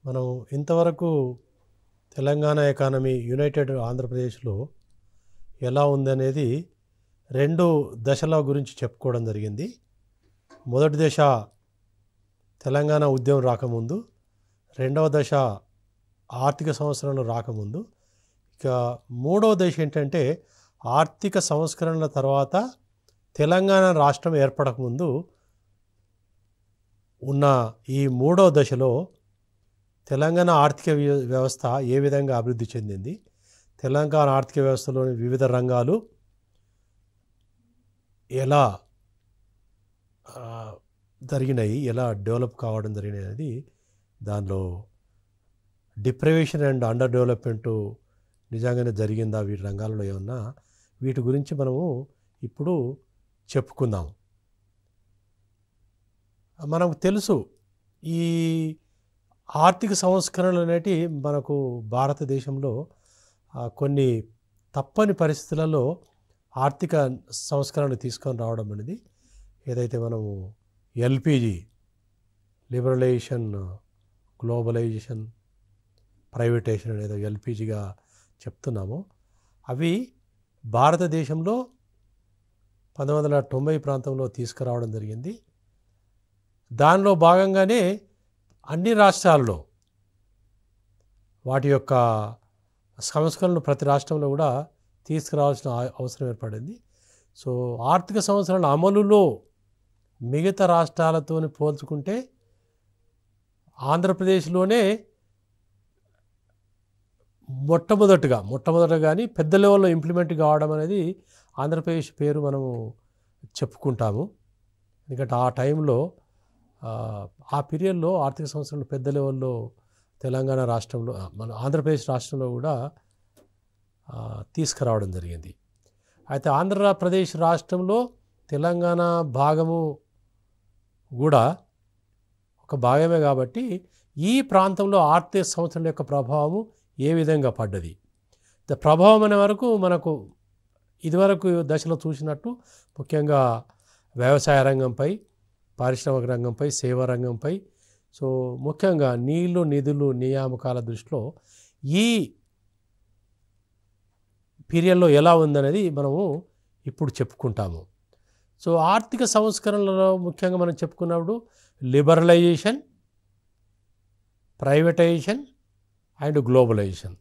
మనం ఇంతవరకు Telangana economy United ఆంధ్రప్రదేశ్లో ఎలా ఉందనేది రెండు దశల గురించి చెప్పుకోవడం జరిగింది. మొదటి దశ తెలంగాణ ఉద్యమం రాకముందు, రెండవ దశ ఆర్థిక సంవత్సరంలో రాకముందు, ఇక మూడవ దశ ఏంటంటే ఆర్థిక సంస్కరణల తర్వాత తెలంగాణ రాష్ట్రం ఏర్పడకముందు ఉన్న ఈ మూడవ దశలో తెలంగాణ ఆర్థిక వ్యవస్థ ఏ విధంగా అభివృద్ధి చెందింది, తెలంగాణ ఆర్థిక వ్యవస్థలోని వివిధ రంగాలు ఎలా జరిగినాయి, ఎలా డెవలప్ కావడం జరిగినాయి అనేది, దానిలో డిప్రైవేషన్ అండ్ అండర్ డెవలప్మెంటు నిజంగానే జరిగిందా వీటి రంగాలలో ఏమన్నా, వీటి గురించి మనము ఇప్పుడు చెప్పుకుందాం. మనకు తెలుసు ఈ ఆర్థిక సంస్కరణలు అనేటి మనకు భారతదేశంలో కొన్ని తప్పని పరిస్థితులలో ఆర్థిక సంస్కరణలు తీసుకొని రావడం అనేది, ఏదైతే మనము ఎల్పిజి లిబరలైజేషన్, గ్లోబలైజేషన్, ప్రైవేటైజేషన్ అనేది ఎల్పిజిగా చెప్తున్నామో, అవి భారతదేశంలో 1990 ప్రాంతంలో తీసుకురావడం జరిగింది. దానిలో భాగంగానే అన్ని రాష్ట్రాల్లో వాటి యొక్క సంస్కరణలు ప్రతి రాష్ట్రంలో కూడా తీసుకురావాల్సిన అవసరం ఏర్పడింది. సో ఆర్థిక సంవత్సరాల అమలులో మిగతా రాష్ట్రాలతో పోల్చుకుంటే ఆంధ్రప్రదేశ్లోనే మొట్టమొదట కానీ పెద్ద లెవెల్లో ఇంప్లిమెంట్ కావడం అనేది ఆంధ్రప్రదేశ్ పేరు మనము చెప్పుకుంటాము. ఎందుకంటే ఆ టైంలో ఆ పీరియడ్లో ఆర్థిక సంవత్సరాలు పెద్ద లెవెల్లో తెలంగాణ రాష్ట్రంలో, మన ఆంధ్రప్రదేశ్ రాష్ట్రంలో కూడా తీసుకురావడం జరిగింది. అయితే ఆంధ్రప్రదేశ్ రాష్ట్రంలో తెలంగాణ భాగము కూడా ఒక భాగమే కాబట్టి ఈ ప్రాంతంలో ఆర్థిక సంవత్సరం యొక్క ప్రభావము ఏ విధంగా పడ్డది, ప్రభావం అనే వరకు మనకు ఇదివరకు దశలో చూసినట్టు ముఖ్యంగా వ్యవసాయ రంగంపై, పారిశ్రామిక రంగంపై, సేవా రంగంపై, సో ముఖ్యంగా నీళ్లు, నిధులు, నియామకాల దృష్టిలో ఈ పీరియడ్లో ఎలా ఉందనేది మనము ఇప్పుడు చెప్పుకుంటాము. సో ఆర్థిక సంస్కరణలలో ముఖ్యంగా మనం చెప్పుకున్నప్పుడు liberalisation, privatisation and globalisation.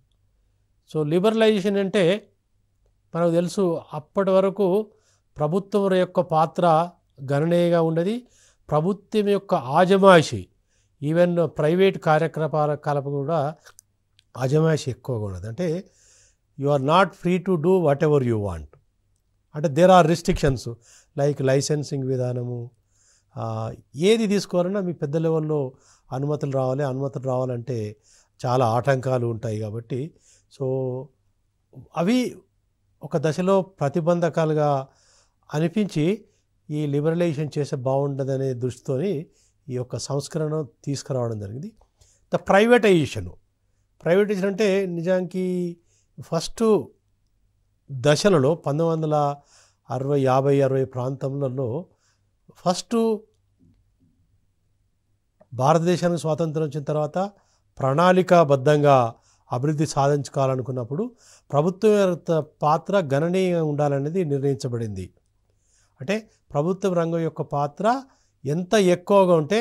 So liberalisation అంటే మనకు తెలుసు, అప్పటి వరకు ప్రభుత్వం యొక్క పాత్ర గణనీయంగా ఉండేది. ప్రభుత్వం యొక్క ఆజమాయిషి, ఈవెన్ ప్రైవేట్ కార్యకలాపాల కూడా ఆజమాయిషి ఎక్కువగా ఉన్నది. అంటే you are not free to do whatever you want. అంటే there are restrictions like licensing విధానము, ఏది తీసుకోవాలన్నా మీ పెద్ద లెవెల్లో అనుమతులు రావాలంటే చాలా ఆటంకాలు ఉంటాయి. కాబట్టి సో అవి ఒక దశలో ప్రతిబంధకాలుగా అనిపించి ఈ లిబరలైజేషన్ చేస్తే బాగుండదనే దృష్టితోని ఈ యొక్క సంస్కరణ తీసుకురావడం జరిగింది. ప్రైవేటైజేషన్ అంటే నిజానికి ఫస్ట్ దశలలో 1960 ప్రాంతంలో ఫస్ట్ భారతదేశానికి స్వాతంత్రం వచ్చిన తర్వాత ప్రణాళికాబద్ధంగా అభివృద్ధి సాధించుకోవాలనుకున్నప్పుడు ప్రభుత్వ పాత్ర గణనీయంగా ఉండాలనేది నిర్ణయించబడింది. అంటే ప్రభుత్వ రంగం యొక్క పాత్ర ఎంత ఎక్కువగా ఉంటే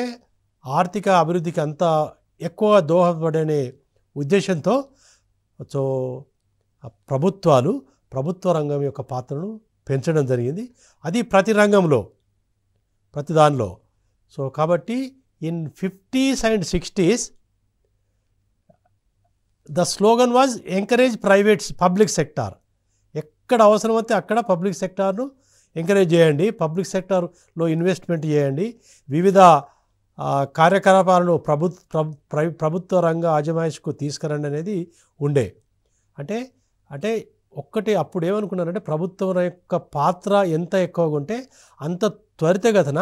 ఆర్థిక అభివృద్ధికి అంత ఎక్కువ దోహదపడే ఉద్దేశంతో సో ప్రభుత్వ రంగం యొక్క పాత్రను పెంచడం జరిగింది. అది ప్రతి రంగంలో, ప్రతి దానిలో. సో కాబట్టి in 50s and 60s the slogan was encourage public sector. ఎక్కడ అవసరమైతే అక్కడ పబ్లిక్ సెక్టార్ను ఎంకరేజ్ చేయండి, పబ్లిక్ సెక్టార్లో ఇన్వెస్ట్మెంట్ చేయండి, వివిధ కార్యకలాపాలను ప్రభుత్వ రంగ అజమాయిషికు తీసుకురండి అనేది ఉండే. అంటే ఒక్కటి అప్పుడు ఏమనుకున్నారంటే ప్రభుత్వం యొక్క పాత్ర ఎంత ఎక్కువగా ఉంటే అంత త్వరితగతిన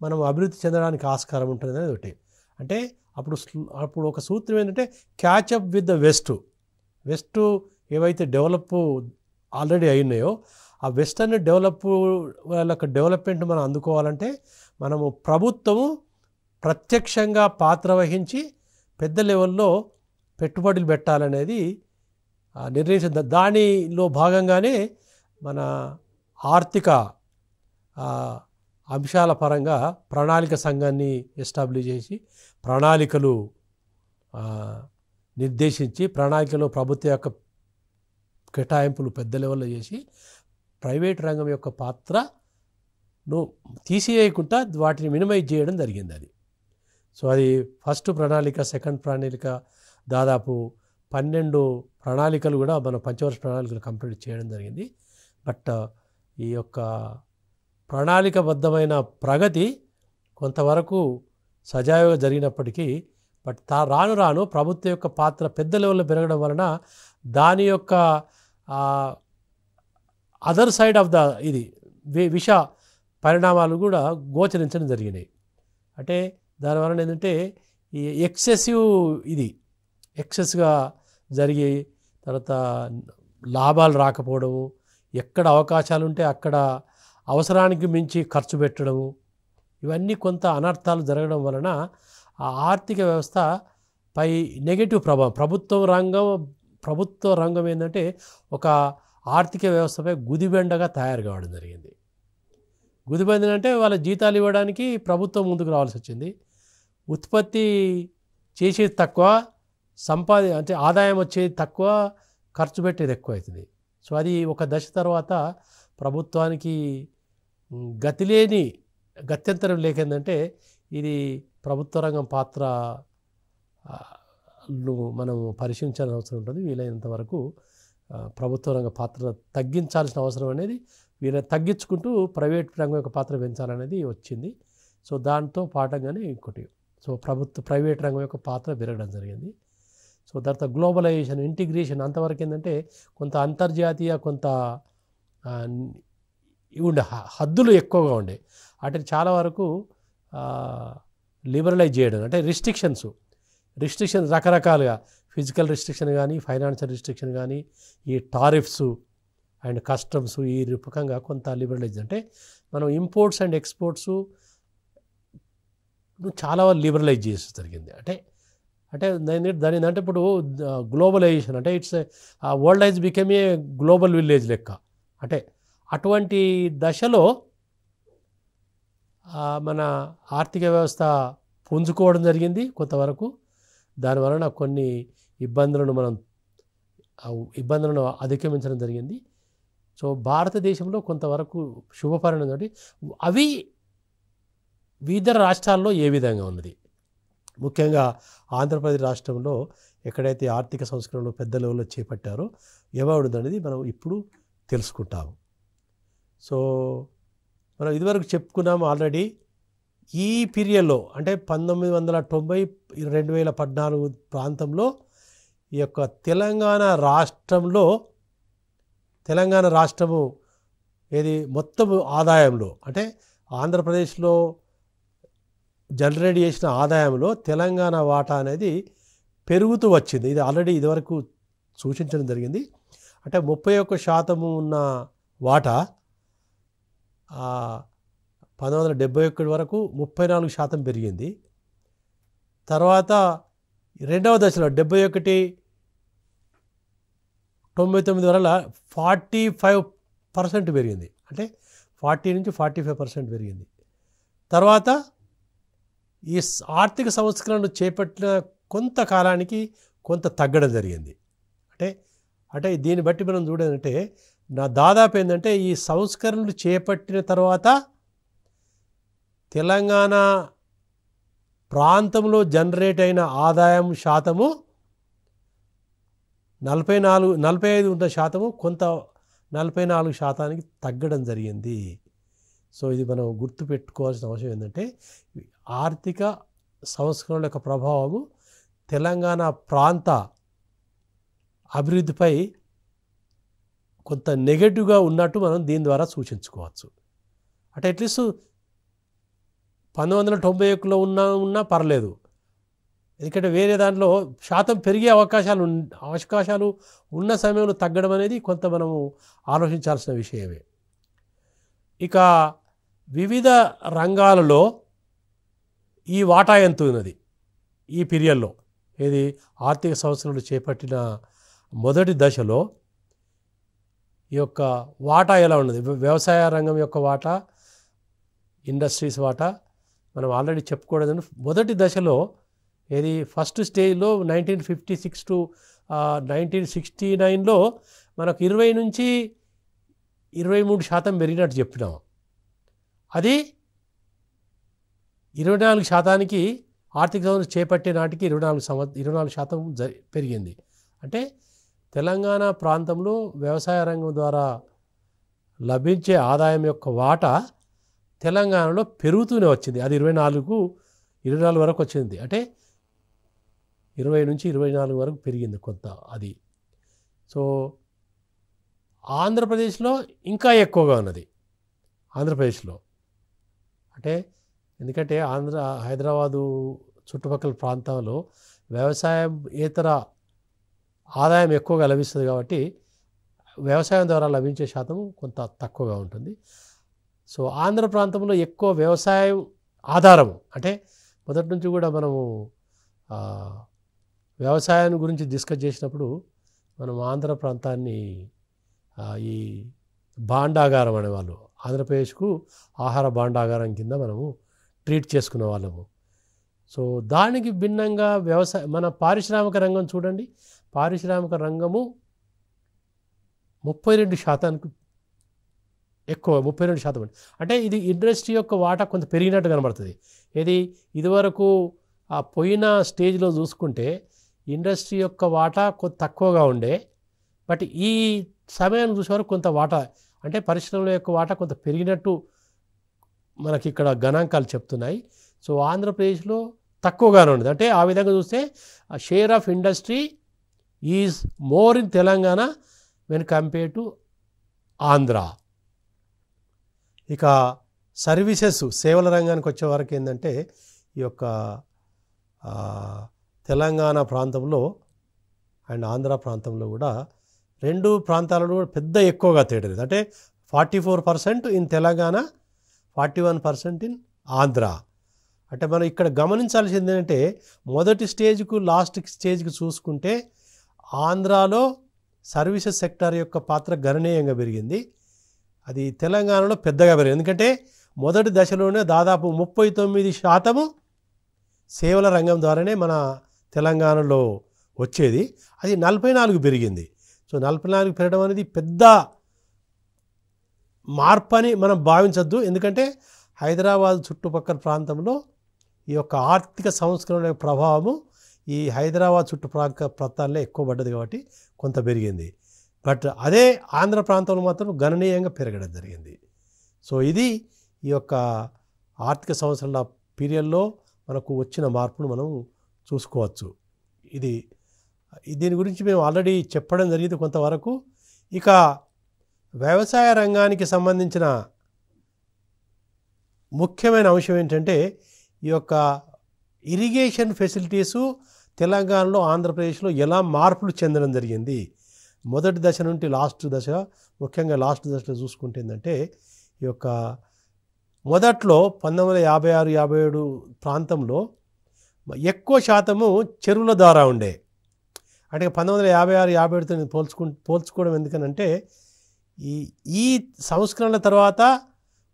మనం అభివృద్ధి చెందడానికి ఆస్కారం ఉంటుంది అనేది ఒకటి. అంటే అప్పుడు ఒక సూత్రం ఏంటంటే క్యాచప్ విత్ ద వెస్ట్ ఏవైతే ఆల్రెడీ అయినాయో ఆ వెస్టర్న్ వాళ్ళకి డెవలప్మెంట్ మనం అందుకోవాలంటే మనము ప్రభుత్వము ప్రత్యక్షంగా పాత్ర వహించి పెద్ద లెవెల్లో పెట్టుబడులు పెట్టాలనేది నిర్ణయించిన దానిలో భాగంగానే మన ఆర్థిక అంశాల పరంగా ప్రణాళిక సంఘాన్ని ఎస్టాబ్లిష్ చేసి ప్రణాళికలు నిర్దేశించి ప్రణాళికలో ప్రభుత్వ యొక్క కేటాయింపులు పెద్ద లెవెల్లో చేసి ప్రైవేట్ రంగం యొక్క పాత్రను తీసివేయకుండా వాటిని మినిమైజ్ చేయడం జరిగింది అది. సో అది ఫస్ట్ ప్రణాళిక, సెకండ్ ప్రణాళిక, దాదాపు 12 ప్రణాళికలు కూడా మన పంచవర్ష ప్రణాళికలు కంప్లీట్ చేయడం జరిగింది. బట్ ఈ యొక్క ప్రణాళికబద్ధమైన ప్రగతి కొంతవరకు సజావుగా జరిగినప్పటికీ బట్ రాను రాను ప్రభుత్వం యొక్క పాత్ర పెద్ద లెవెల్లో పెరగడం వలన దాని యొక్క అదర్ సైడ్ ఆఫ్ ద ఇది విష పరిణామాలు కూడా గోచరించడం జరిగినాయి. అంటే దానివలన ఏంటంటే ఈ ఎక్సెస్గా జరిగి తర్వాత లాభాలు రాకపోవడము, ఎక్కడ అవకాశాలు ఉంటే అక్కడ అవసరానికి మించి ఖర్చు పెట్టడము, ఇవన్నీ కొంత అనర్థాలు జరగడం వలన ఆ ఆర్థిక వ్యవస్థ పై నెగటివ్ ప్రభావం ప్రభుత్వ రంగం ఏంటంటే ఒక ఆర్థిక వ్యవస్థపై గుదిబెండగా తయారు కావడం జరిగింది. గుదిబెండ అంటే వాళ్ళ జీతాలు ఇవ్వడానికి ప్రభుత్వం ముందుకు రావాల్సి వచ్చింది. ఉత్పత్తి చేసేది తక్కువ, అంటే ఆదాయం వచ్చేది తక్కువ, ఖర్చు పెట్టేది ఎక్కువ అవుతుంది. సో అది ఒక దశ తర్వాత ప్రభుత్వానికి గత్యంతరం లేకేందంటే ఇది ప్రభుత్వ రంగం పాత్ర మనం పరిశీలించాల్సిన అవసరం ఉంటుంది. వీలైనంత వరకు ప్రభుత్వ రంగ పాత్ర తగ్గించాల్సిన అవసరం అనేది తగ్గించుకుంటూ ప్రైవేట్ రంగం యొక్క పాత్ర పెంచాలనేది వచ్చింది. సో దాంతో పాఠంగానే ఇంకోటి ప్రైవేట్ రంగం యొక్క పాత్ర పెరగడం జరిగింది. సో తర్వాత గ్లోబలైజేషన్, ఇంటిగ్రేషన్ అంతవరకు ఏంటంటే కొంత అంతర్జాతీయ కొంత ఉండే హద్దులు ఎక్కువగా ఉండే వాటిని చాలా వరకు లిబరలైజ్ చేయడం, అంటే రిస్ట్రిక్షన్ రకరకాలుగా ఫిజికల్ రిస్ట్రిక్షన్ కానీ, ఫైనాన్షియల్ రిస్ట్రిక్షన్ కానీ, ఈ టారిఫ్స్ అండ్ కస్టమ్స్ ఈ రూపకంగా కొంత లిబరలైజ్, అంటే మనం ఇంపోర్ట్స్ అండ్ ఎక్స్పోర్ట్స్ చాలా లిబరలైజ్ చేసి జరిగింది. అంటే దాని అంటే ఇప్పుడు గ్లోబలైజేషన్ అంటే it's world has become a global village లెక్క. అంటే అటువంటి దశలో మన ఆర్థిక వ్యవస్థ పుంజుకోవడం జరిగింది కొంతవరకు. దానివలన కొన్ని ఇబ్బందులను అధిగమించడం జరిగింది. సో భారతదేశంలో కొంతవరకు శుభపరిణామం అంటే అవి వివిధ రాష్ట్రాల్లో ఏ విధంగా ఉన్నది, ముఖ్యంగా ఆంధ్రప్రదేశ్ రాష్ట్రంలో ఎక్కడైతే ఆర్థిక సంస్కరణలు పెద్ద లెవెల్లో చేపట్టారో ఏమవుతుందనేది మనం ఇప్పుడు తెలుసుకుంటాము. సో మనం ఇదివరకు చెప్పుకున్నాము ఆల్రెడీ. ఈ పీరియడ్లో అంటే 1990-2014 ప్రాంతంలో ఈ యొక్క తెలంగాణ రాష్ట్రము ఏది మొత్తం ఆదాయంలో అంటే ఆంధ్రప్రదేశ్లో జనరేట్ చేసిన ఆదాయంలో తెలంగాణ వాటా అనేది పెరుగుతూ వచ్చింది. ఇది ఆల్రెడీ ఇదివరకు సూచించడం జరిగింది. అంటే 31% ఉన్న వాటా 1971 వరకు 34% పెరిగింది. తర్వాత రెండవ దశలో 71-99 వల్ల 45% పెరిగింది. అంటే 40 నుంచి 45% పెరిగింది. తర్వాత ఈ ఆర్థిక సంస్కరణలు చేపట్టిన కొంతకాలానికి కొంత తగ్గడం జరిగింది. అంటే దీన్ని బట్టి మనం చూడాలంటే దాదాపు ఏంటంటే ఈ సంస్కరణలు చేపట్టిన తర్వాత తెలంగాణ ప్రాంతంలో జనరేట్ అయిన ఆదాయం శాతము 45 ఉన్న శాతము కొంత 44% తగ్గడం జరిగింది. సో ఇది మనం గుర్తుపెట్టుకోవాల్సిన అవసరం ఏంటంటే ఆర్థిక సంస్కరణల యొక్క ప్రభావము తెలంగాణ ప్రాంత అభివృద్ధిపై కొంత నెగటివ్గా ఉన్నట్టు మనం దీని ద్వారా సూచించుకోవచ్చు. అంటే అట్లీస్ట్ 1991లో ఉన్నా పర్లేదు, ఎందుకంటే వేరే దాంట్లో శాతం పెరిగే అవకాశాలు ఉన్న సమయంలో తగ్గడం అనేది కొంత మనము ఆలోచించాల్సిన విషయమే. ఇక వివిధ రంగాలలో ఈ వాటా ఎంత ఉన్నది ఈ పీరియడ్లో, ఇది ఆర్థిక సంవత్సరంలో చేపట్టిన మొదటి దశలో ఈ యొక్క వాటా ఎలా ఉన్నది, వ్యవసాయ రంగం యొక్క వాటా, ఇండస్ట్రీస్ వాటా మనం ఆల్రెడీ చెప్పుకోవడం. మొదటి దశలో ఇది ఫస్ట్ స్టేజ్లో 1956 టు 1969లో మనకు 20 నుంచి 23% పెరిగినట్టు చెప్పినాం. అది 24% ఆర్థిక సంవత్సరం చేపట్టే నాటికి 24% పెరిగింది. అంటే తెలంగాణ ప్రాంతంలో వ్యవసాయ రంగం ద్వారా లభించే ఆదాయం యొక్క వాటా తెలంగాణలో పెరుగుతూనే వచ్చింది. అది 24 వరకు వచ్చింది. అంటే 20 నుంచి 24 వరకు పెరిగింది కొంత అది. సో ఆంధ్రప్రదేశ్లో ఇంకా ఎక్కువగా ఉన్నది. ఆంధ్రప్రదేశ్లో అంటే ఎందుకంటే హైదరాబాదు చుట్టుపక్కల ప్రాంతాల్లో వ్యవసాయేతర ఆదాయం ఎక్కువగా లభిస్తుంది కాబట్టి వ్యవసాయం ద్వారా లభించే శాతం కొంత తక్కువగా ఉంటుంది. సో ఆంధ్ర ప్రాంతంలో ఎక్కువ వ్యవసాయం ఆధారము. అంటే మొదటి నుంచి కూడా మనము వ్యవసాయం గురించి డిస్కస్ చేసినప్పుడు మనం ఆంధ్ర ప్రాంతాన్ని ఈ భాండాగారం అనేవాళ్ళు, ఆంధ్రప్రదేశ్కు ఆహార భాండాగారం కింద మనము ట్రీట్ చేసుకునే వాళ్ళము. సో దానికి భిన్నంగా మన పారిశ్రామిక రంగం చూడండి. పారిశ్రామిక రంగము 32% ఎక్కువ, 32%. అంటే ఇది ఇండస్ట్రీ యొక్క వాటా కొంత పెరిగినట్టు కనబడుతుంది. ఇదివరకు ఆ పోయిన స్టేజ్లో చూసుకుంటే ఇండస్ట్రీ యొక్క వాటా కొంత తక్కువగా ఉండే, బట్ ఈ సమయాన్ని చూసేవారు కొంత వాటా అంటే పరిశ్రమల యొక్క వాటా కొంత పెరిగినట్టు మనకి ఇక్కడ గణాంకాలు చెప్తున్నాయి. సో ఆంధ్రప్రదేశ్లో తక్కువగానే ఉండదు. అంటే ఆ విధంగా చూస్తే share of industry is more in Telangana when compare to Andhra. ఇక సర్వీసెస్ సేవల రంగానికి వచ్చే వరకు ఏంటంటే ఈ యొక్క తెలంగాణ ప్రాంతంలో అండ్ ఆంధ్ర ప్రాంతంలో కూడా రెండు ప్రాంతాలలో కూడా పెద్ద ఎక్కువగా తేడా లేదు. అంటే 44% ఇన్ తెలంగాణ, 41% ఇన్ ఆంధ్ర. అంటే మనం ఇక్కడ గమనించాల్సింది ఏంటంటే మొదటి స్టేజ్కు లాస్ట్ స్టేజ్కి చూసుకుంటే ఆంధ్రాలో సర్వీసెస్ సెక్టార్ యొక్క పాత్ర గణనీయంగా పెరిగింది. అది తెలంగాణలో పెద్దగా పెరిగింది. ఎందుకంటే మొదటి దశలోనే దాదాపు 39% సేవల రంగం ద్వారానే మన తెలంగాణలో వచ్చేది. అది 44 పెరిగింది. సో 44 పెరగడం అనేది పెద్ద మార్పు అని మనం భావించద్దు. ఎందుకంటే హైదరాబాద్ చుట్టుపక్కల ప్రాంతంలో ఈ యొక్క ఆర్థిక సంస్కరణ ప్రభావము ఈ హైదరాబాద్ చుట్టుపక్కల ప్రాంతాల్లో ఎక్కువ పడ్డది కాబట్టి కొంత పెరిగింది. బట్ అదే ఆంధ్ర ప్రాంతంలో మాత్రం గణనీయంగా పెరగడం జరిగింది. సో ఇది ఈ యొక్క ఆర్థిక సంవత్సరాల పీరియడ్లో మనకు వచ్చిన మార్పును మనం చూసుకోవచ్చు. దీని గురించి మేము ఆల్రెడీ చెప్పడం జరిగింది కొంతవరకు. ఇక వ్యవసాయ రంగానికి సంబంధించిన ముఖ్యమైన అంశం ఏంటంటే ఈ యొక్క ఇరిగేషన్ ఫెసిలిటీసు తెలంగాణలో ఆంధ్రప్రదేశ్లో ఎలా మార్పులు చెందడం జరిగింది. మొదటి దశ నుండి లాస్ట్ దశ, ముఖ్యంగా లాస్ట్ దశలో చూసుకుంటే ఏంటంటే ఈ యొక్క మొదట్లో 1956-57 ప్రాంతంలో ఎక్కువ శాతము చెరువుల ద్వారా ఉండే. అంటే 1956-57తో పోల్చుకోవడం ఎందుకనంటే ఈ సంస్కరణల తర్వాత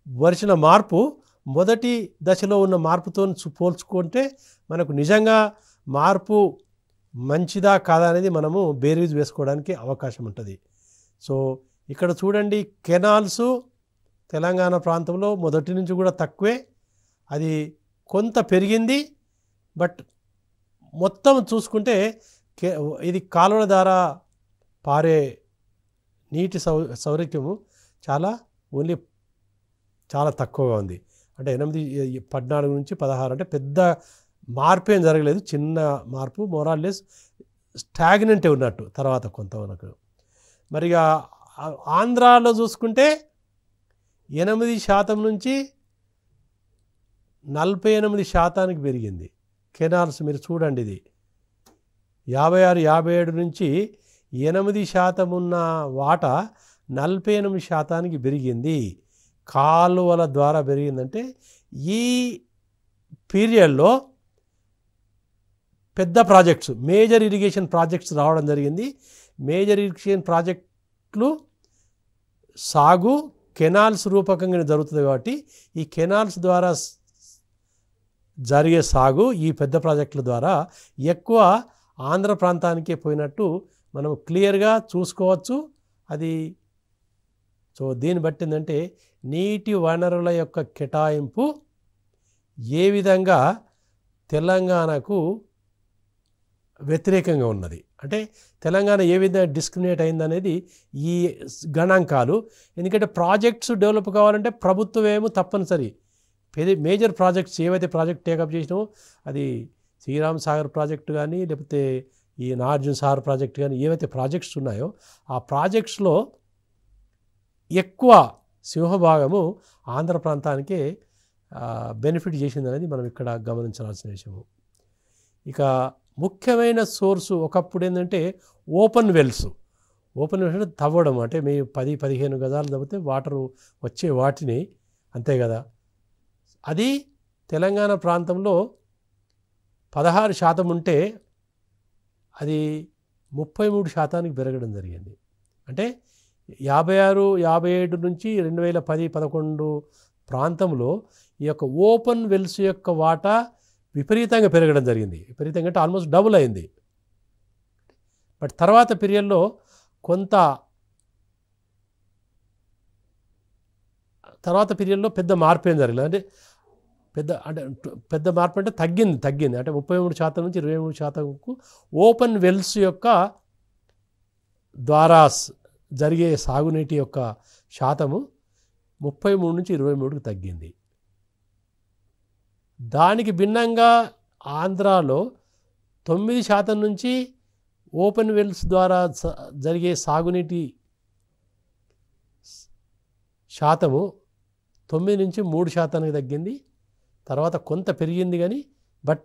వచ్చిన మార్పు మొదటి దశలో ఉన్న మార్పుతో పోల్చుకుంటే మనకు నిజంగా మార్పు మంచిదా కాదా అనేది మనము బేరీజ్ వేసుకోవడానికి అవకాశం ఉంటుంది. సో ఇక్కడ చూడండి, కెనాల్స్ తెలంగాణ ప్రాంతంలో మొదటి నుంచి కూడా తక్కువే, అది కొంత పెరిగింది. బట్ మొత్తం చూసుకుంటే ఇది కాలువల ద్వారా పారే నీటి సౌకర్యము ఓన్లీ చాలా తక్కువగా ఉంది. అంటే 14 నుంచి 16 అంటే పెద్ద మార్పు ఏం జరగలేదు, చిన్న మార్పు, మోరాల్లెస్ స్టాగ్నెంటే ఉన్నట్టు తర్వాత కొంత మనకు. మరి ఆంధ్రాలో చూసుకుంటే 8% నుంచి 48% పెరిగింది కెనాల్స్. మీరు చూడండి, ఇది 56-57 నుంచి 8% ఉన్న వాటా 48% పెరిగింది. కాలువల ద్వారా పెరిగిందంటే ఈ పీరియడ్లో పెద్ద ప్రాజెక్ట్స్, మేజర్ ఇరిగేషన్ ప్రాజెక్ట్స్ రావడం జరిగింది. మేజర్ ఇరిగేషన్ ప్రాజెక్టులు సాగు కెనాల్స్ రూపకంగా జరుగుతుంది కాబట్టి ఈ కెనాల్స్ ద్వారా జరిగే సాగు ఈ పెద్ద ప్రాజెక్టుల ద్వారా ఎక్కువ ఆంధ్ర ప్రాంతానికే పోయినట్టు మనం క్లియర్గా చూసుకోవచ్చు. అది సో దీన్ని బట్టి ఏంటంటే నీటి వనరుల యొక్క కేటాయింపు ఏ విధంగా తెలంగాణకు వ్యతిరేకంగా ఉన్నది, అంటే తెలంగాణ ఏ విధంగా డిస్క్రిమినేట్ అయిందనేది ఈ గణాంకాలు. ఎందుకంటే ప్రాజెక్ట్స్ డెవలప్ కావాలంటే ప్రభుత్వం ఏమో తప్పనిసరి మేజర్ ప్రాజెక్ట్స్ ఏవైతే ప్రాజెక్ట్ టేకప్ చేసినామో అది శ్రీరామ్ సాగర్ ప్రాజెక్టు కానీ లేకపోతే ఈ నాగార్జున సాగర్ ప్రాజెక్టు కానీ ఏవైతే ప్రాజెక్ట్స్ ఉన్నాయో ఆ ప్రాజెక్ట్స్లో ఎక్కువ సింహభాగము ఆంధ్ర ప్రాంతానికే బెనిఫిట్ చేసిందనేది మనం ఇక్కడ గమనించాల్సిన విషయము. ఇక ముఖ్యమైన సోర్సు ఒకప్పుడు ఏంటంటే ఓపెన్ వెల్స్ అంటే తవ్వడం, అంటే మీ 10-15 గజాలు తవ్వితే వాటరు వచ్చే వాటిని, అంతే కదా. అది తెలంగాణ ప్రాంతంలో 16% ఉంటే అది 33% పెరగడం జరిగింది. అంటే 56-57 నుంచి 2010-11 ప్రాంతంలో ఈ యొక్క ఓపెన్ వెల్స్ యొక్క వాటా విపరీతంగా పెరగడం జరిగింది. విపరీతంగా అంటే ఆల్మోస్ట్ డబుల్ అయింది. బట్ తర్వాత పీరియడ్లో పెద్ద మార్పు ఏం జరగలేదు. అంటే పెద్ద మార్పు అంటే తగ్గింది. అంటే 33% నుంచి 23%కు ఓపెన్ వెల్స్ యొక్క ద్వారా జరిగే సాగునీటి యొక్క శాతము 33 నుంచి 23కు తగ్గింది. దానికి భిన్నంగా ఆంధ్రాలో 9% నుంచి ఓపెన్ వెల్స్ ద్వారా జరిగే సాగునీటి శాతము 9 నుంచి 3%కి తగ్గింది. తర్వాత కొంత పెరిగింది కానీ బట్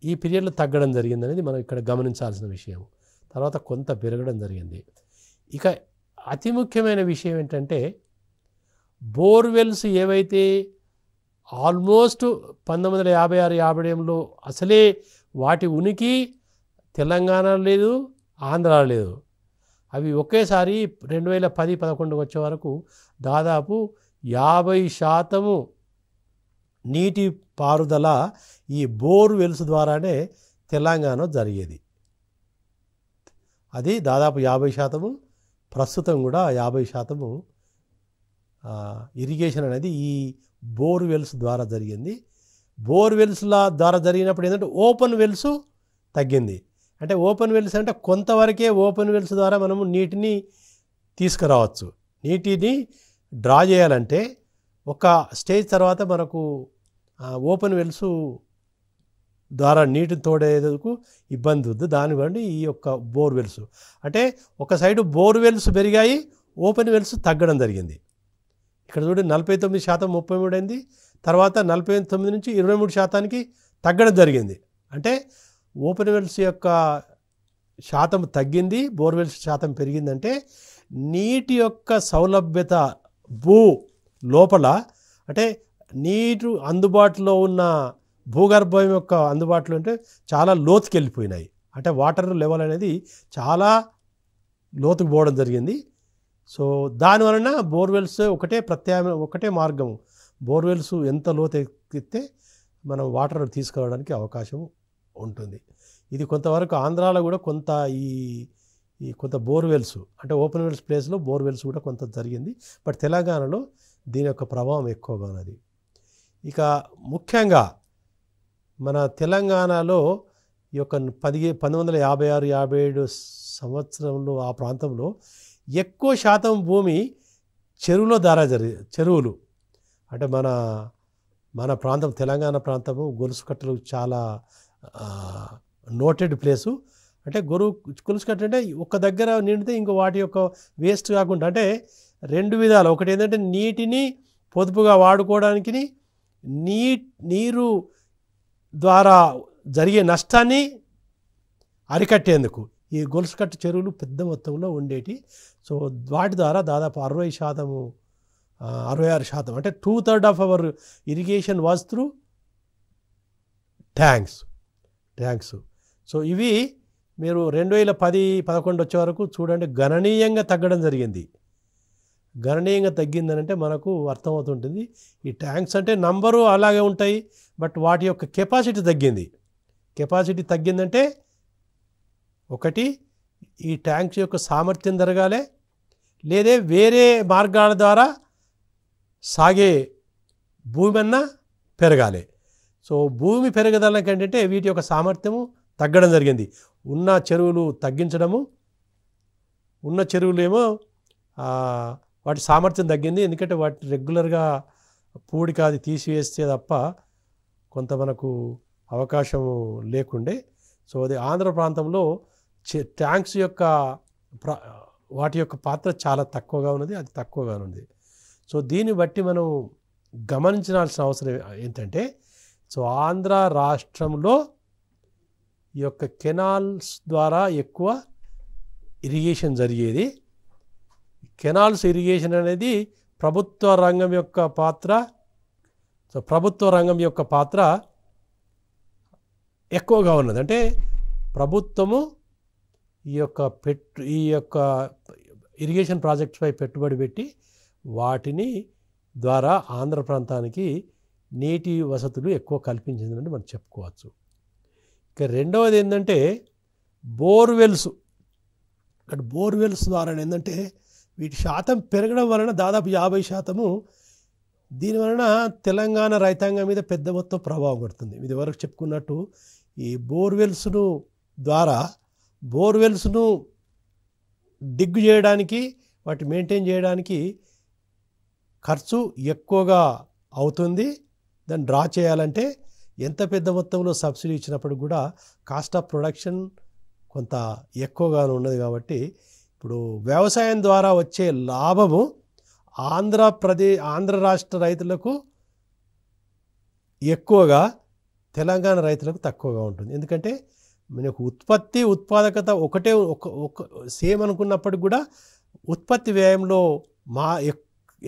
ఈ పీరియడ్లో తగ్గడం జరిగింది అనేది మనం ఇక్కడ గమనించాల్సిన విషయం. తర్వాత కొంత పెరగడం జరిగింది. ఇక అతి ముఖ్యమైన విషయం ఏంటంటే బోర్వెల్స్ ఏవైతే ఆల్మోస్ట్ 1956-57లో అసలే వాటి ఉనికి తెలంగాణ లేదు, ఆంధ్ర లేదు. అవి ఒకేసారి 2010-11 వచ్చే వరకు దాదాపు 50% నీటి పారుదల ఈ బోర్వెల్స్ ద్వారానే తెలంగాణ జరిగేది. అది దాదాపు 50%. ప్రస్తుతం కూడా 50% ఇరిగేషన్ అనేది ఈ బోర్వెల్స్ ద్వారా జరిగింది. బోర్వెల్స్ల ద్వారా జరిగినప్పుడు ఏంటంటే ఓపెన్ వెల్స్ తగ్గింది. అంటే ఓపెన్ వెల్స్ అంటే కొంతవరకే ఓపెన్ వెల్స్ ద్వారా మనము నీటిని తీసుకురావచ్చు. నీటిని డ్రా చేయాలంటే ఒక స్టేజ్ తర్వాత మనకు ఓపెన్ వెల్స్ ద్వారా నీటిని తోడేందుకు ఇబ్బంది ఉంది. దానివల్ల ఈ యొక్క బోర్వెల్స్ అంటే ఒక సైడు బోర్వెల్స్ పెరిగాయి, ఓపెన్ వెల్స్ తగ్గడం జరిగింది. ఇక్కడ చూడండి 49% 33 అయింది. తర్వాత 49 నుంచి 23%కి తగ్గడం జరిగింది. అంటే ఓపెన్ వెల్స్ యొక్క శాతం తగ్గింది, బోర్వెల్స్ శాతం పెరిగిందంటే నీటి యొక్క సౌలభ్యత భూ లోపల అంటే నీరు అందుబాటులో ఉన్న భూగర్భం యొక్క అందుబాటులో అంటే చాలా లోతుకి వెళ్ళిపోయినాయి. అంటే వాటర్ లెవెల్ అనేది చాలా లోతుకు పోవడం జరిగింది. సో దానివలన బోర్వెల్స్ ఒకటే మార్గం. బోర్వెల్స్ ఎంత లోతు ఎక్కితే మనం వాటర్ తీసుకురావడానికి అవకాశం ఉంటుంది. ఇది కొంతవరకు ఆంధ్రాలో కూడా కొంత ఈ కొంత బోర్వెల్స్ అంటే ఓపెన్ వెల్స్ ప్లేస్లో బోర్వెల్స్ కూడా కొంత జరిగింది. బట్ తెలంగాణలో దీని యొక్క ప్రభావం ఎక్కువగా ఉన్నది. ఇక ముఖ్యంగా మన తెలంగాణలో ఈ యొక్క 1956-57 సంవత్సరంలో ఆ ప్రాంతంలో ఎక్కువ శాతం భూమి చెరువుల ద్వారా చెరువులు అంటే మన ప్రాంతం తెలంగాణ ప్రాంతము గొలుసు కట్టలు చాలా నోటెడ్ ప్లేసు. అంటే గొలుసు కట్ట అంటే ఒక దగ్గర నిండితే ఇంకో వాటి యొక్క వేస్ట్ కాకుండా అంటే రెండు విధాలు. ఒకటి ఏంటంటే నీటిని పొదుపుగా వాడుకోవడానికి, నీరు ద్వారా జరిగే నష్టాన్ని అరికట్టేందుకు ఈ గొలుసు కట్ట చెరువులు పెద్ద మొత్తంలో ఉండేటి. సో వాటి ద్వారా దాదాపు 66% అంటే 2/3 of our irrigation was through tanks. Tanks. So ఇవి మీరు 2010-11 వచ్చే వరకు చూడండి గణనీయంగా తగ్గడం జరిగింది. గణనీయంగా తగ్గిందనంటే మనకు అర్థమవుతుంటుంది. ఈ ట్యాంక్స్ అంటే నంబరు అలాగే ఉంటాయి, బట్ వాటి యొక్క కెపాసిటీ తగ్గింది. కెపాసిటీ తగ్గిందంటే ఒకటి ఈ ట్యాంక్స్ యొక్క సామర్థ్యం జరగాలి, లేదా వేరే మార్గాల ద్వారా సాగే భూమి అన్నా పెరగాలి. సో భూమి పెరగదలకి ఏంటంటే వీటి యొక్క సామర్థ్యము తగ్గడం జరిగింది. ఉన్న చెరువులు తగ్గించడము, ఉన్న చెరువులు ఏమో వాటి సామర్థ్యం తగ్గింది. ఎందుకంటే వాటి రెగ్యులర్గా పూడిక అది తీసివేస్తే తప్ప కొంత మనకు అవకాశం లేకుండే. సో అది ఆంధ్ర ప్రాంతంలో ట్యాంక్స్ యొక్క వాటి యొక్క పాత్ర చాలా తక్కువగా ఉన్నది, అది తక్కువగా ఉంది. సో దీన్ని బట్టి మనం గమనించాల్సిన అవసరం ఏంటంటే, సో ఆంధ్ర రాష్ట్రంలో ఈ యొక్క కెనాల్స్ ద్వారా ఎక్కువ ఇరిగేషన్ జరిగేది. కెనాల్స్ ఇరిగేషన్ అనేది ప్రభుత్వ రంగం యొక్క పాత్ర. సో ప్రభుత్వ రంగం యొక్క పాత్ర ఎక్కువగా ఉన్నది. అంటే ప్రభుత్వము ఈ యొక్క ఇరిగేషన్ ప్రాజెక్ట్స్పై పెట్టుబడి పెట్టి వాటిని ద్వారా ఆంధ్ర ప్రాంతానికి నీటి వసతులు ఎక్కువ కల్పించిందని మనం చెప్పుకోవచ్చు. ఇక రెండవది ఏంటంటే బోర్వెల్స్. ఇక్కడ బోర్వెల్స్ ద్వారా ఏంటంటే వీటి శాతం పెరగడం వలన దాదాపు 50% దీనివలన తెలంగాణ రైతాంగం మీద పెద్ద మొత్తం ప్రభావం పడుతుంది. ఇది వరకు చెప్పుకున్నట్టు ఈ బోర్వెల్స్ను డిగ్ చేయడానికి, వాటి మెయింటైన్ చేయడానికి ఖర్చు ఎక్కువగా అవుతుంది. దాన్ని డ్రా చేయాలంటే ఎంత పెద్ద మొత్తంలో సబ్సిడీ ఇచ్చినప్పుడు కూడా కాస్ట్ ఆఫ్ ప్రొడక్షన్ కొంత ఎక్కువగా ఉన్నది. కాబట్టి ఇప్పుడు వ్యవసాయం ద్వారా వచ్చే లాభము ఆంధ్ర రాష్ట్ర రైతులకు ఎక్కువగా, తెలంగాణ రైతులకు తక్కువగా ఉంటుంది. ఎందుకంటే మనకు ఉత్పాదకత ఒకటే సేమ్ అనుకున్నప్పటికి కూడా ఉత్పత్తి వ్యయంలో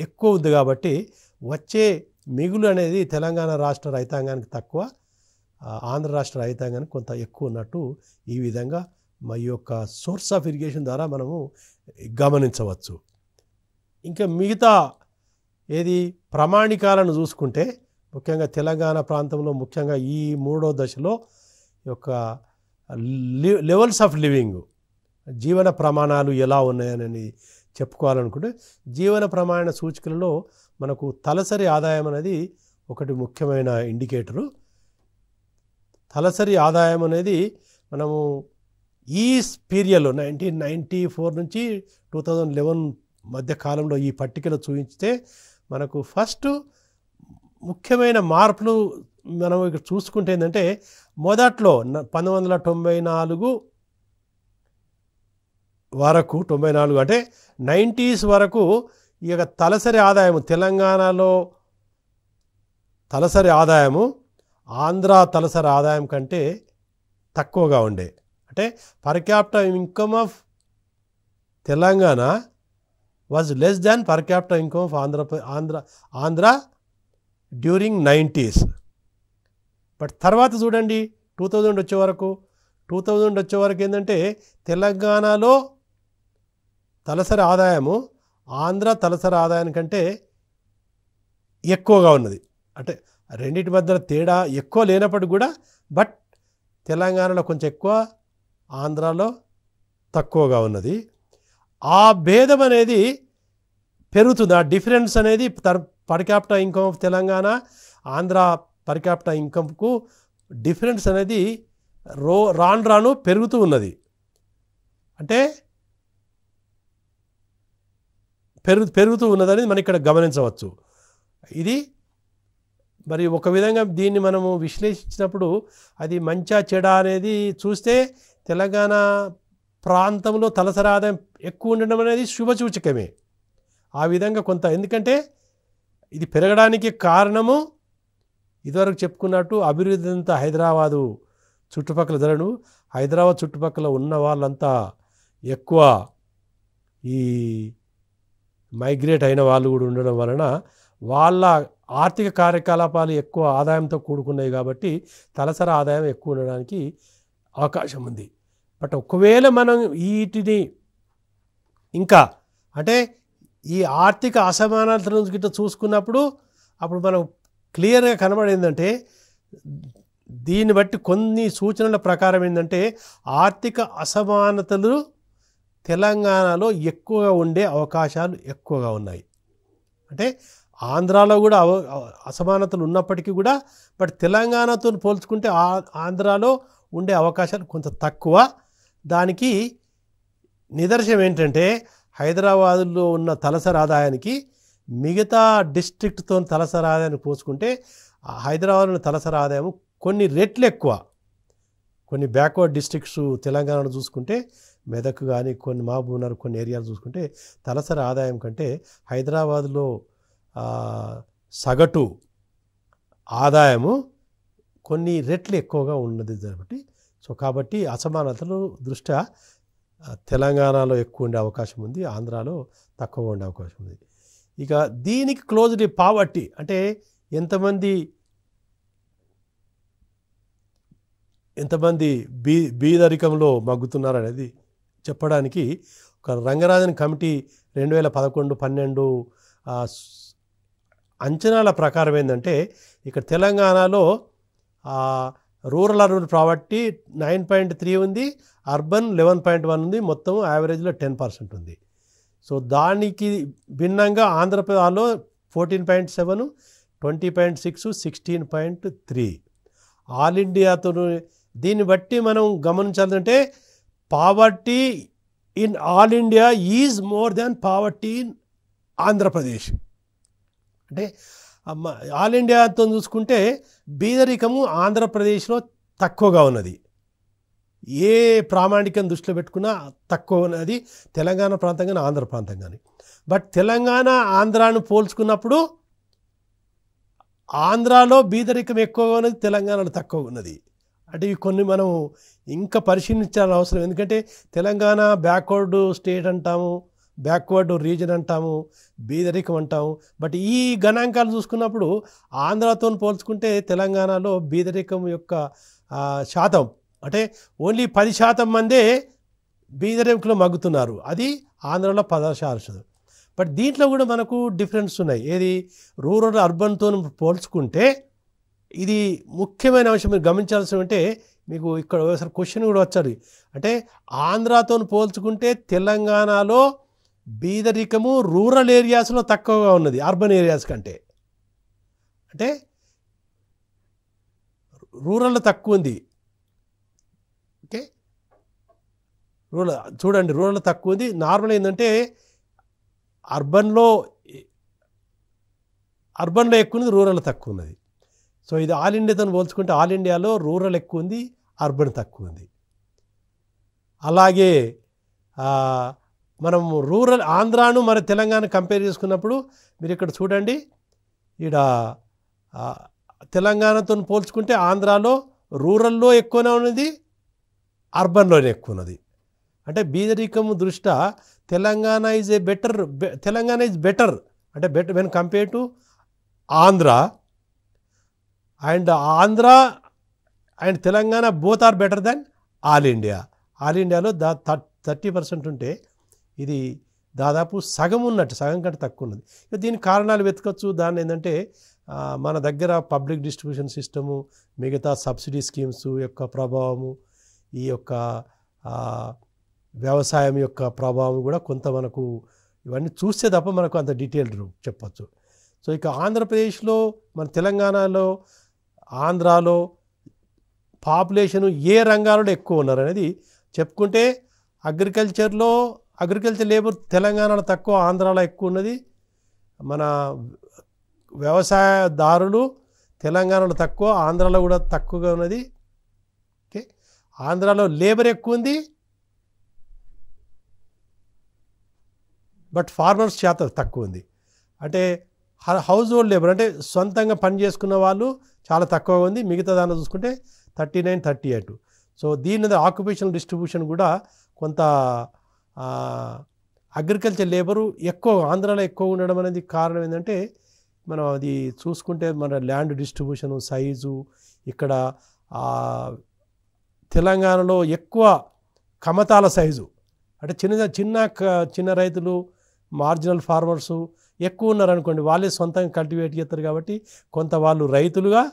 ఎక్కువ ఉంది. కాబట్టి వచ్చే మిగులు అనేది తెలంగాణ రాష్ట్ర రైతాంగానికి తక్కువ, ఆంధ్ర రాష్ట్ర రైతాంగానికి కొంత ఎక్కువ ఉన్నట్టు ఈ విధంగా మా యొక్క సోర్స్ ఆఫ్ ఇరిగేషన్ ద్వారా మనము గమనించవచ్చు. ఇంకా మిగతా ప్రామాణికాలను చూసుకుంటే ముఖ్యంగా తెలంగాణ ప్రాంతంలో ముఖ్యంగా ఈ 3వ దశలో యొక్క లెవెల్స్ ఆఫ్ లివింగ్, జీవన ప్రమాణాలు ఎలా ఉన్నాయని చెప్పుకోవాలనుకుంటే జీవన ప్రమాణ సూచికలలో మనకు తలసరి ఆదాయం అనేది ఒకటి ముఖ్యమైన ఇండికేటరు. తలసరి ఆదాయం అనేది మనము ఈ పీరియడ్లో 1994 నుంచి 2011 మధ్య కాలంలో ఈ పట్టికలో చూపించితే మనకు ఫస్ట్ ముఖ్యమైన మార్పులు మనం ఇక్కడ చూసుకుంటే ఏంటంటే మొదట్లో 1994 వరకు 94 అంటే 90s వరకు ఈ యొక్క తలసరి ఆదాయము తెలంగాణలో తలసరి ఆదాయము ఆంధ్ర తలసరి ఆదాయం కంటే తక్కువగా ఉండే. అంటే per capital income of Telangana was less than per capital income of Andhra during 90s. But తర్వాత చూడండి 2000 వచ్చే వరకు ఏంటంటే తెలంగాణలో తలసరి ఆదాయము ఆంధ్ర తలసరి ఆదాయం కంటే ఎక్కువగా ఉన్నది. అంటే రెండింటి మధ్య తేడా ఎక్కువ లేనప్పటికీ కూడా బట్ తెలంగాణలో కొంచెం ఎక్కువ, ఆంధ్రాలో తక్కువగా ఉన్నది. ఆ భేదం అనేది పెరుగుతుంది. ఆ డిఫరెన్స్ అనేది per capital income of Telangana Andhra per capital ఇన్కమ్కు డిఫరెన్స్ అనేది రాను పెరుగుతూ ఉన్నది. అంటే పెరుగుతూ ఉన్నదని మనం ఇక్కడ గమనించవచ్చు. ఇది మరి ఒక విధంగా దీన్ని మనము విశ్లేషించినప్పుడు అది మంచా చెడా అనేది చూస్తే తెలంగాణ ప్రాంతంలో తలసరి ఆదాయం ఎక్కువ ఉండడం అనేది శుభసూచకమే. ఆ విధంగా కొంత, ఎందుకంటే ఇది పెరగడానికి కారణము ఇదివరకు చెప్పుకున్నట్టు అభివృద్ధి అంతా హైదరాబాదు చుట్టుపక్కల జరగను. హైదరాబాద్ చుట్టుపక్కల ఉన్న వాళ్ళంతా ఎక్కువ ఈ మైగ్రేట్ అయిన వాళ్ళు కూడా ఉండడం వలన వాళ్ళ ఆర్థిక కార్యకలాపాలు ఎక్కువ ఆదాయంతో కూడుకున్నాయి కాబట్టి తలసరి ఆదాయం ఎక్కువ ఉండడానికి అవకాశం ఉంది. బట్ ఒకవేళ మనం వీటిని ఇంకా అంటే ఈ ఆర్థిక అసమానతలను గిట్ట చూసుకున్నప్పుడు అప్పుడు మనం క్లియర్గా కనబడేందంటే దీన్ని బట్టి కొన్ని సూచనల ప్రకారం ఏంటంటే ఆర్థిక అసమానతలు తెలంగాణలో ఎక్కువగా ఉండే అవకాశాలు ఎక్కువగా ఉన్నాయి. అంటే ఆంధ్రాలో కూడా అసమానతలు ఉన్నప్పటికీ కూడా బట్ తెలంగాణతో పోల్చుకుంటే ఆంధ్రాలో ఉండే అవకాశాలు కొంత తక్కువ. దానికి నిదర్శనం ఏంటంటే హైదరాబాదులో ఉన్న తలసరి ఆదాయానికి మిగతా డిస్ట్రిక్ట్తో తలసరి ఆదాయాన్ని పోల్చుకుంటే హైదరాబాద్లో తలసరి ఆదాయం కొన్ని రెట్లు ఎక్కువ. కొన్ని బ్యాక్వర్డ్ డిస్ట్రిక్ట్స్ తెలంగాణను చూసుకుంటే మెదక్ కానీ కొన్ని మహబూబ్నగర్ కొన్ని ఏరియాలు చూసుకుంటే తలసరి ఆదాయం కంటే హైదరాబాద్లో సగటు ఆదాయము కొన్ని రెట్లు ఎక్కువగా ఉన్నది కాబట్టి కాబట్టి అసమానతలు దృష్ట్యా తెలంగాణలో ఎక్కువ ఉండే అవకాశం ఉంది, ఆంధ్రాలో తక్కువ ఉండే అవకాశం ఉంది. ఇక దీనికి క్లోజ్డ్ పావర్టీ అంటే ఎంతమంది బీదరికంలో మగ్గుతున్నారు అనేది చెప్పడానికి ఒక రంగరాజన్ కమిటీ 2011-12 అంచనాల ప్రకారం ఏంటంటే ఇక్కడ తెలంగాణలో రూరల్ అర్బన్ పావర్టీ 9.3 ఉంది, అర్బన్ 11.1 ఉంది, మొత్తం యావరేజ్లో 10% ఉంది. సో దానికి భిన్నంగా ఆంధ్రప్రదేశ్లో 14.7, 20.6, 16.3 ఆల్ ఇండియాతో. దీన్ని బట్టి మనం గమనించాలంటే poverty in all India is more than poverty in Andhra Pradesh. అంటే ఆల్ ఇండియాతో చూసుకుంటే బీదరికము ఆంధ్రప్రదేశ్లో తక్కువగా ఉన్నది. ఏ ప్రామాణికం దృష్టిలో పెట్టుకున్నా తక్కువ ఉన్నది తెలంగాణ ప్రాంతం కానీ ఆంధ్ర ప్రాంతం కానీ. బట్ తెలంగాణ ఆంధ్రాను పోల్చుకున్నప్పుడు ఆంధ్రాలో బీదరికం ఎక్కువగా ఉన్నది, తెలంగాణలో తక్కువ ఉన్నది. అంటే ఇవి కొన్ని మనం ఇంకా పరిశీలించాల్సిన అవసరం. ఎందుకంటే తెలంగాణ బ్యాక్వర్డ్ స్టేట్ అంటాము, బ్యాక్వర్డ్ రీజన్ అంటాము, బీదరికం అంటాము. బట్ ఈ గణాంకాలు చూసుకున్నప్పుడు ఆంధ్రాతో పోల్చుకుంటే తెలంగాణలో బీదరికం యొక్క శాతం అంటే ఓన్లీ 10% మందే బీదరికంలో మగ్గుతున్నారు, అది ఆంధ్రాలో 16%. బట్ దీంట్లో కూడా మనకు డిఫరెన్స్ ఉన్నాయి. ఏది రూరల్ అర్బన్తో పోల్చుకుంటే ఇది ముఖ్యమైన అంశం మీరు గమనించాల్సి ఉంటే మీకు ఇక్కడ ఒకసారి క్వశ్చన్ కూడా వచ్చారు. అంటే ఆంధ్రాతో పోల్చుకుంటే తెలంగాణలో బీదరికము రూరల్ ఏరియాస్లో తక్కువగా ఉన్నది అర్బన్ ఏరియాస్ కంటే. అంటే రూరల్లో తక్కువ ఉంది. ఓకే, చూడండి రూరల్లో తక్కువ ఉంది. నార్మల్ ఏంటంటే అర్బన్లో ఎక్కువ ఉన్నది, రూరల్ తక్కువ ఉన్నది. సో ఇది ఆల్ ఇండియాతో పోల్చుకుంటే ఆల్ ఇండియాలో రూరల్ ఎక్కువ ఉంది, అర్బన్ తక్కువ ఉంది. అలాగే మనం రూరల్ ఆంధ్రాను మరి తెలంగాణ కంపేర్ చేసుకున్నప్పుడు మీరు ఇక్కడ చూడండి, ఇక్కడ తెలంగాణతో పోల్చుకుంటే ఆంధ్రాలో రూరల్లో ఎక్కువనే ఉన్నది, అర్బన్లోనే ఎక్కువ ఉన్నది. అంటే బీదరికం దృష్ట్యా తెలంగాణ ఈజ్ బెటర్ అంటే better when compare to Andhra. Andhra and Telangana both are better than all India. All ఇండియాలో 30% ఉంటే ఇది దాదాపు సగం ఉన్నట్టు, సగం కంటే తక్కువ ఉన్నది. దీని కారణాలు వెతకచ్చు. దాన్ని ఏంటంటే మన దగ్గర పబ్లిక్ డిస్ట్రిబ్యూషన్ సిస్టము, మిగతా సబ్సిడీ స్కీమ్స్ యొక్క ప్రభావము, ఈ యొక్క వ్యవసాయం యొక్క ప్రభావం కూడా కొంత మనకు ఇవన్నీ చూస్తే తప్ప మనకు అంత డీటెయిల్డ్ చెప్పచ్చు. సో ఇక ఆంధ్రప్రదేశ్లో మన తెలంగాణలో ఆంధ్రాలో పాపులేషను ఏ రంగాలలో ఎక్కువ ఉన్నారు అనేది చెప్పుకుంటే అగ్రికల్చర్ లేబర్ తెలంగాణలో తక్కువ, ఆంధ్రాలో ఎక్కువ ఉన్నది. మన వ్యవసాయదారులు తెలంగాణలో తక్కువ, ఆంధ్రాలో కూడా తక్కువగా ఉన్నది. ఓకే, ఆంధ్రాలో లేబర్ ఎక్కువ ఉంది, బట్ ఫార్మర్స్ శాతం తక్కువ ఉంది. అంటే హౌస్ హోల్డ్ లేబర్ అంటే సొంతంగా పని చేసుకున్న వాళ్ళు చాలా తక్కువగా ఉంది. మిగతా దాన్ని చూసుకుంటే 39, 38. సో దీని ఆక్యుపేషనల్ డిస్ట్రిబ్యూషన్ కూడా కొంత అగ్రికల్చర్ లేబరు ఎక్కువ ఆంధ్రాలో ఎక్కువ ఉండడం అనేది కారణం ఏంటంటే మనం అది చూసుకుంటే మన ల్యాండ్ డిస్ట్రిబ్యూషను సైజు ఇక్కడ తెలంగాణలో ఎక్కువ కమతాల సైజు అంటే చిన్న రైతులు మార్జినల్ ఫార్మర్సు ఎక్కువ ఉన్నారనుకోండి, వాళ్ళే సొంతంగా కల్టివేట్ చేస్తారు కాబట్టి కొంత వాళ్ళు రైతులుగా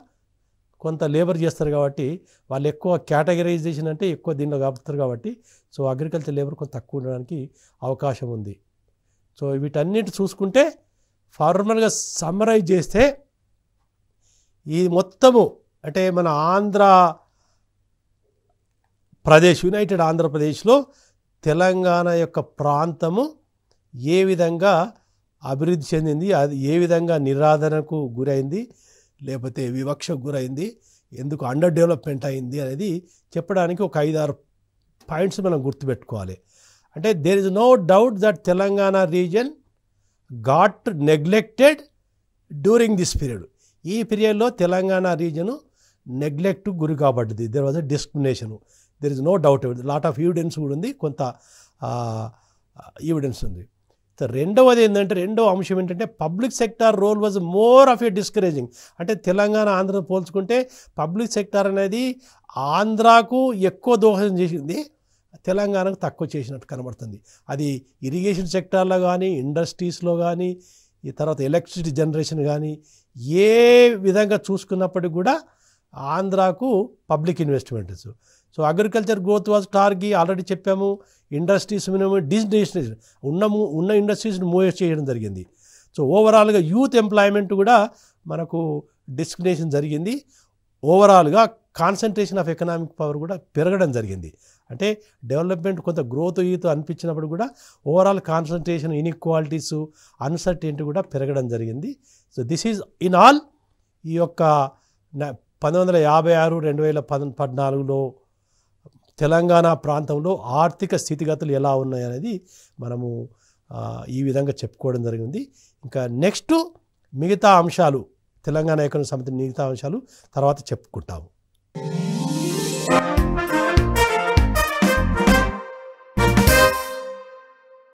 కొంత లేబర్ చేస్తారు కాబట్టి వాళ్ళు ఎక్కువ కేటగరైజేషన్ అంటే ఎక్కువ దీనిలో కాపుతారు కాబట్టి సో అగ్రికల్చర్ లేబర్ కొంత తక్కువ ఉండడానికి అవకాశం ఉంది. సో వీటన్నిటి చూసుకుంటే ఫార్మల్గా సమ్మరైజ్ చేస్తే ఈ మొత్తము అంటే మన యునైటెడ్ ఆంధ్రప్రదేశ్లో తెలంగాణ యొక్క ప్రాంతము ఏ విధంగా అభివృద్ధి చెందింది, అది ఏ విధంగా నిరాదరణకు గురైంది లేకపోతే వివక్షకు గురైంది, ఎందుకు అండర్ డెవలప్మెంట్ అయింది అనేది చెప్పడానికి ఒక 5-6 పాయింట్స్ మనం గుర్తుపెట్టుకోవాలి. అంటే there is no doubt that Telangana region got neglected during this period. ఈ పీరియడ్లో తెలంగాణ రీజను నెగ్లెక్ట్ గురి కాబడ్డది. There was a discrimination. There is no doubt. Lot of evidence కూడా ఉంది, కొంత ఎవిడెన్స్ ఉంది. రెండవ అంశం ఏంటంటే public sector role was more of a discouraging. అంటే తెలంగాణ ఆంధ్ర పోల్చుకుంటే పబ్లిక్ సెక్టార్ అనేది ఆంధ్రాకు ఎక్కువ దోహదం చేసింది, తెలంగాణకు తక్కువ చేసినట్టు కనబడుతుంది. అది ఇరిగేషన్ సెక్టార్లో కానీ ఇండస్ట్రీస్లో కానీ ఈ తర్వాత ఎలక్ట్రిసిటీ జనరేషన్ కానీ ఏ విధంగా చూసుకున్నప్పటికీ కూడా ఆంధ్రాకు public investments. So agriculture growth was టార్గి ఆల్రెడీ చెప్పాము. ఇండస్ట్రీస్ డిస్నేషనైజేషన్ ఉన్న ఇండస్ట్రీస్ని మూవ్ చేయడం జరిగింది. సో ఓవరాల్గా యూత్ ఎంప్లాయ్మెంట్ కూడా మనకు డిస్క్రిమినేషన్ జరిగింది. ఓవరాల్గా కాన్సన్ట్రేషన్ ఆఫ్ ఎకనామిక్ పవర్ కూడా పెరగడం జరిగింది. అంటే డెవలప్మెంట్ కొంత గ్రోత్ యూత్ అనిపించినప్పుడు కూడా ఓవరాల్ కాన్సన్ట్రేషన్, ఇన్ఈక్వాలిటీస్, అన్సర్టెనిటీ కూడా పెరగడం జరిగింది. So this is in all ఈ యొక్క 1956-2014లో తెలంగాణ ప్రాంతంలో ఆర్థిక స్థితిగతులు ఎలా ఉన్నాయనేది మనము ఈ విధంగా చెప్పుకోవడం జరిగింది. ఇంకా నెక్స్ట్ మిగతా అంశాలు తెలంగాణ ఎకనామిక్ సమితి మిగతా అంశాలు తర్వాత చెప్పుకుంటాము.